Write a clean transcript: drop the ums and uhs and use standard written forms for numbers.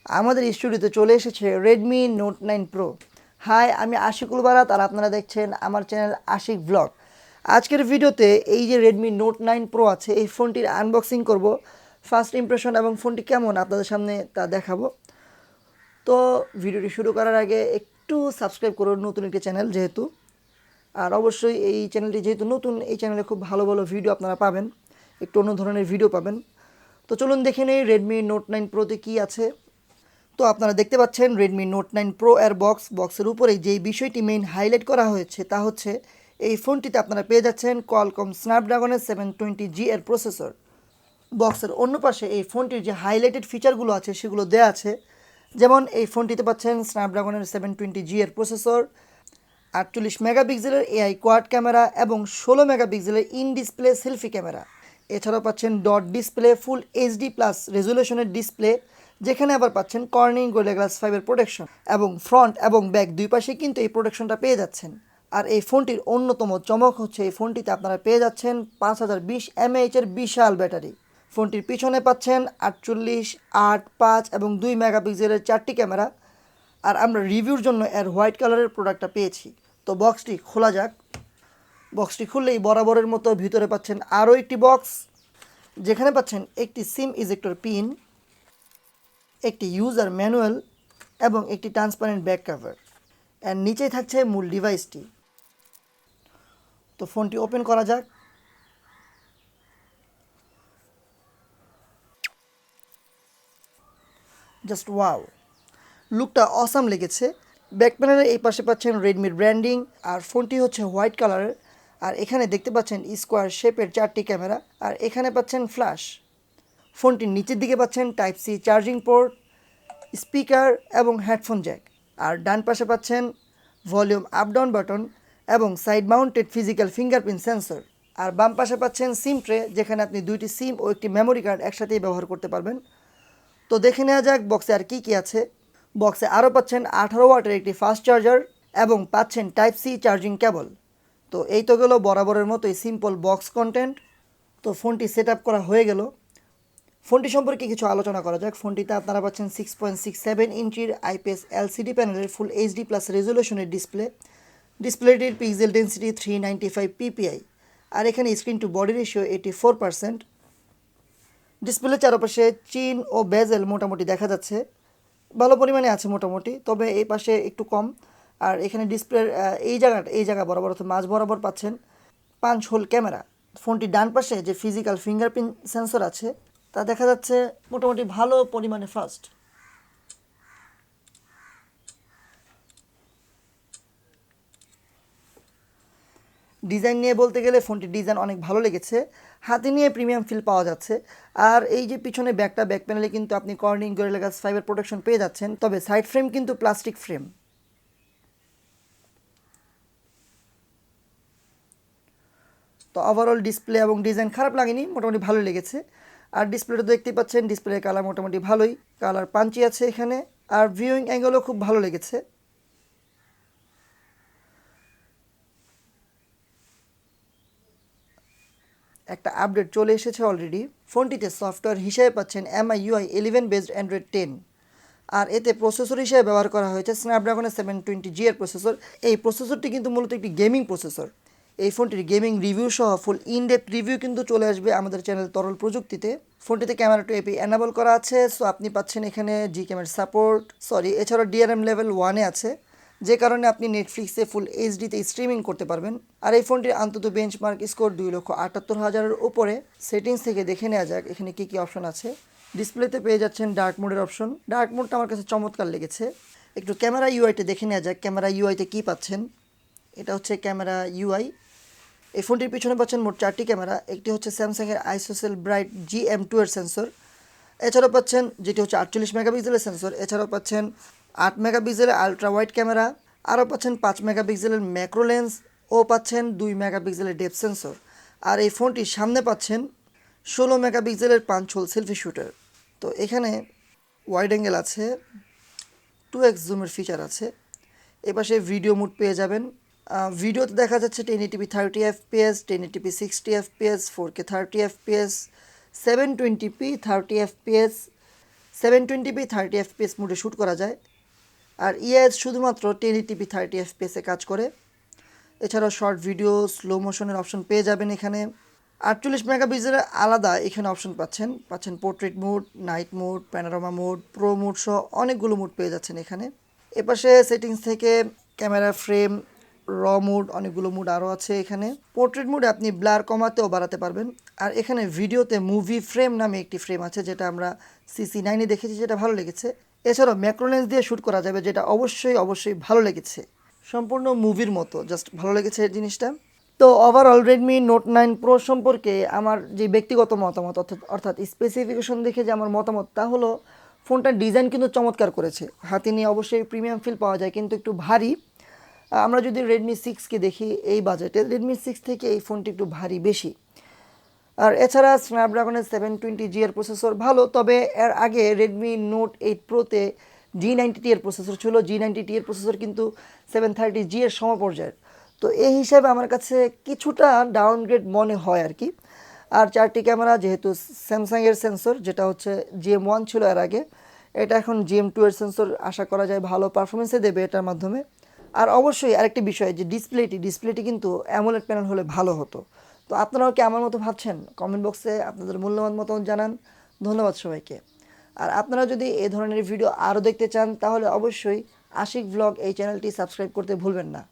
আমাদের স্টুডিওতে চলে এসেছে Redmi Note 9 Pro। হাই, আমি আশিকুল বারাত আর আপনারা দেখছেন আমার চ্যানেল আশিক ব্লগ। আজকের ভিডিওতে এই যে Redmi Note 9 Pro আছে, এই ফোনটির আনবক্সিং করব। ফার্স্ট ইমপ্রেশন এবং ফোনটি কেমন আপনাদের সামনে তা দেখাবো। তো ভিডিওটি শুরু করার আগে একটু সাবস্ক্রাইব করুন, নতুন একটি চ্যানেল যেহেতু। আর অবশ্যই এই চ্যানেলটি যেহেতু নতুন, এই চ্যানেলে খুব ভালো ভালো ভিডিও আপনারা পাবেন, একটু অন্য ধরনের ভিডিও পাবেন। তো চলুন দেখে নেই Redmi Note 9 Proতে কী আছে। তো আপনারা দেখতে পাচ্ছেন Redmi Note 9 Pro এর বক্সের উপরে যেই বিষয়টি মেইন হাইলাইট করা হয়েছে তা হচ্ছে এই ফোনটিতে আপনারা পেয়ে যাচ্ছেন Qualcomm Snapdragon 720G এর প্রসেসর। বক্সের অন্য পাশে এই ফোনটির যে হাইলাইটেড ফিচারগুলো আছে সেগুলো দেওয়া আছে, যেমন এই ফোনটিতে পাচ্ছেন Snapdragon 720G এর প্রসেসর, 48 মেগাপিক্সেলের AI কোয়াড ক্যামেরা এবং 16 মেগাপিক্সেলের ইন ডিসপ্লে সেলফি ক্যামেরা। এছাড়াও পাচ্ছেন dot display full HD plus রেজুলেশনের ডিসপ্লে, যেখানে আবার পাচ্ছেন কর্নিং গোরিলা গ্লাস 5 প্রোটেকশন এবং ফ্রন্ট এবং ব্যাক দুই পাশে কিন্তু এই প্রোটেকশনটা পেয়ে যাচ্ছেন। আর এই ফোনটির অন্যতম চমক হচ্ছে এই ফোনটিতে আপনারা পেয়ে যাচ্ছেন 5020 mAh এর বিশাল ব্যাটারি। ফোনটির পিছনে পাচ্ছেন 48, 8, 5 এবং 2 মেগাপিক্সেলের 4টি ক্যামেরা। আর আমরা রিভিউর জন্য এর হোয়াইট কালারের প্রোডাক্টটা পেয়েছি। তো বক্সটি খোলা যাক। বক্সটি খুললেই বরাবরের মতো ভিতরে পাচ্ছেন আরও একটি বক্স, যেখানে পাচ্ছেন একটি সিম ইজেক্টর পিন, একটি ইউজার ম্যানুয়াল এবং একটি ট্রান্সপারেন্ট ব্যাক কভার। এর নিচেই থাকছে মূল ডিভাইসটি। তো ফোনটি ওপেন করা যাক। জাস্ট ওয়াও, লুকটা অসাম লেগেছে। ব্যাক প্যানেলের এই পাশে পাচ্ছেন রেডমির ব্র্যান্ডিং, আর ফোনটি হচ্ছে হোয়াইট কালারের। আর এখানে দেখতে পাচ্ছেন স্কোয়ার শেপের 4টি ক্যামেরা, আর এখানে পাচ্ছেন ফ্ল্যাশ। ফোনটির নিচের দিকে পাচ্ছেন type C charging port, speaker এবং হেডফোন জ্যাক। আর ডান পাশে পাচ্ছেন ভলিউম আপ ডাউন বাটন এবং side mounted physical fingerprint sensor. আর বাম পাশে পাচ্ছেন সিম ট্রে, যেখানে আপনি 2টি সিম ও একটি মেমোরি কার্ড একসাথেই ব্যবহার করতে পারবেন। তো দেখে নেওয়া যাক বক্সে আর কী কী আছে। বক্সে আরও পাচ্ছেন 18 ওয়াটের একটি ফাস্ট চার্জার এবং পাচ্ছেন টাইপ সি চার্জিং কেবল। তো এই তো গেল বরাবরের মতোই সিম্পল বক্স কন্টেন্ট। তো ফোনটি সেট আপ করা হয়ে গেল। ফোনটি সম্পর্কে কিছু আলোচনা করা যাক। ফোনটিতে আপনারা পাচ্ছেন 6.67 ইঞ্চির IPS LCD প্যানেলের ফুল এইচডি প্লাস রেজুলেশনের ডিসপ্লে। ডিসপ্লেটির পিক্সেল ডেন্সিটি 395 ppi। আর এখানে স্ক্রিন টু বডি রেশিও 84%। ডিসপ্লের চারপাশে চিন ও বেজেল মোটামুটি দেখা যাচ্ছে, ভালো পরিমাণে আছে মোটামুটি, তবে এই পাশে একটু কম। আর এখানে ডিসপ্লের এই জায়গা বরাবর অর্থাৎ মাঝ বরাবর পাচ্ছেন 5 হোল ক্যামেরা। ফোনটির ডান পাশে যে ফিজিক্যাল ফিঙ্গারপ্রিন্ট সেন্সর আছে তা দেখা যাচ্ছে মোটামুটি ভালো পরিমাণে ফাস্ট। ডিজাইন নিয়ে বলতে গেলে ফোনটির ডিজাইন অনেক ভালো লেগেছে, হাতে নিয়ে প্রিমিয়াম ফিল পাওয়া যাচ্ছে। আর এই যে পিছনে ব্যাক প্যানেলে কিন্তু আপনি কর্নিং গোরিলা গ্লাস 5 প্রোটেকশন পেয়ে যাচ্ছেন, তবে সাইড ফ্রেম কিন্তু প্লাস্টিক ফ্রেম। তো ওভারঅল ডিসপ্লে এবং ডিজাইন খারাপ লাগেনি, মোটামুটি ভালো লেগেছে। আর ডিসপ্লেটা দেখতেই পাচ্ছেন, ডিসপ্লের কালার মোটামুটি ভালোই, কালার পাঞ্চি আছে এখানে। আর ভিউইং অ্যাঙ্গেলও খুব ভালো লেগেছে। একটা আপডেট চলে এসেছে অলরেডি। ফোনটিতে সফটওয়্যার হিসেবে পাচ্ছেন MIUI 11 বেসড অ্যান্ড্রয়েড 10। আর এতে প্রসেসর হিসেবে ব্যবহার করা হয়েছে স্ন্যাপড্রাগনের 720G এর প্রসেসর। এই প্রসেসরটি কিন্তু মূলত একটি গেমিং প্রসেসর। এই ফোনটির গেমিং রিভিউ সহ ফুল ইনডেপথ রিভিউ কিন্তু চলে আসবে আমাদের চ্যানেল তরল প্রযুক্তিতে। ফোনটিতে ক্যামেরা 2 API এনাবল করা আছে, সো আপনি পাচ্ছেন এখানে জি ক্যামেরা সাপোর্ট, এছাড়াও DRM লেভেল 1-এ আছে, যে কারণে আপনি নেটফ্লিক্সে ফুল এইচডিতে স্ট্রিমিং করতে পারবেন। আর এই ফোনটির অন্তত বেঞ্চমার্ক স্কোর 2,78,000-এর উপরে। সেটিংস থেকে দেখে নেওয়া যাক এখানে কী কী অপশন আছে। ডিসপ্লেতে পেয়ে যাচ্ছেন ডার্ক মোডের অপশন। ডার্ক মোডটা আমার কাছে চমৎকার লেগেছে। একটু ক্যামেরা ইউআইতে দেখে নেওয়া যাক ক্যামেরা ইউআইতে কী পাচ্ছেন। এটা হচ্ছে ক্যামেরা ইউআই। এই ফোনটির পিছনে পাচ্ছেন মোট 4টি ক্যামেরা। একটি হচ্ছে স্যামসাংয়ের আইসোসেল ব্রাইট GM2 এর সেন্সর। এছাড়াও পাচ্ছেন যেটি হচ্ছে 48 মেগাপিক্সেলের সেন্সর। এছাড়াও পাচ্ছেন 8 মেগাপিক্সেলের আলট্রাওয়াইড ক্যামেরা, আরও পাচ্ছেন 5 মেগাপিক্সেলের ম্যাক্রো লেন্স ও পাচ্ছেন 2 মেগাপিক্সেলের ডেপথ সেন্সর। আর এই ফোনটির সামনে পাচ্ছেন 16 মেগাপিক্সেলের 5 হোল সেলফি শুটার। তো এখানে ওয়াইড অ্যাঙ্গেল আছে, 2x জুমের ফিচার আছে। এপাশে ভিডিও মোড পেয়ে যাবেন। ভিডিওতে দেখা যাচ্ছে 1080p 30 fps, 1080p 60 fps, 4K 30 fps, 720p 30 fps, 720p 30fps মোডে শ্যুট করা যায়। আর ইএস শুধুমাত্র 1080p 30fps কাজ করে। এছাড়াও শর্ট ভিডিও, স্লো মোশনের অপশন পেয়ে যাবেন এখানে। 48 মেগাপিক্সেলের আলাদা এখানে অপশন পাচ্ছেন portrait mode, night mode, panorama mode, pro mode সহ অনেকগুলো মোড পেয়ে যাচ্ছেন এখানে। এপাশে সেটিংস থেকে ক্যামেরা ফ্রেম, র মোড, অনেকগুলো মোড আরও আছে এখানে। পোর্ট্রেট মোডে আপনি ব্লার কমাতেও বাড়াতে পারবেন। আর এখানে ভিডিওতে মুভি ফ্রেম নামে একটি ফ্রেম আছে, যেটা আমরা CC9-এ দেখেছি, যেটা ভালো লেগেছে। এছাড়াও ম্যাক্রো লেন্স দিয়ে শ্যুট করা যাবে, যেটা অবশ্যই ভালো লেগেছে, সম্পূর্ণ মুভির মতো, জাস্ট ভালো লেগেছে এই জিনিসটা। তো ওভারঅল রেডমি নোট 9 প্রো সম্পর্কে আমার যে ব্যক্তিগত মতামত, অর্থাৎ স্পেসিফিকেশন দেখে যে আমার মতামত, তা হলো ফোনটার ডিজাইন কিন্তু চমৎকার করেছে। হাতে নিয়ে অবশ্যই প্রিমিয়াম ফিল পাওয়া যায়, কিন্তু একটু ভারী। আমরা যদি রেডমি 6কে দেখি এই বাজেটে, রেডমি 6 থেকে এই ফোনটি একটু ভারী বেশি। আর এছাড়া স্ন্যাপড্রাগনের 720G এর প্রসেসর ভালো, তবে এর আগে রেডমি নোট 8 প্রোতে G90T এর প্রসেসর ছিল। G90T এর প্রসেসর কিন্তু 730G এর সমপর্যায়ের। তো এই হিসাবে আমার কাছে কিছুটা ডাউনগ্রেড মনে হয় আর কি। আর 4টি ক্যামেরা, যেহেতু স্যামসাংয়ের সেন্সর, যেটা হচ্ছে GM1 ছিল এর আগে, এটা এখন GM2 এর সেন্সর, আশা করা যায় ভালো পারফরমেন্সে দেবে এটার মাধ্যমে। আর অবশ্যই আরেকটি বিষয় যে ডিসপ্লেটি কিন্তু অ্যামোলেড প্যানেল হলে ভালো হতো। তো আপনারাও কি আমার মতো ভাবছেন? কমেন্ট বক্সে আপনাদের মূল্যবান মতামত জানান। ধন্যবাদ সবাইকে। আর আপনারা যদি এই ধরনের ভিডিও আরও দেখতে চান, তাহলে অবশ্যই আশিক ব্লগ এই চ্যানেলটি সাবস্ক্রাইব করতে ভুলবেন না।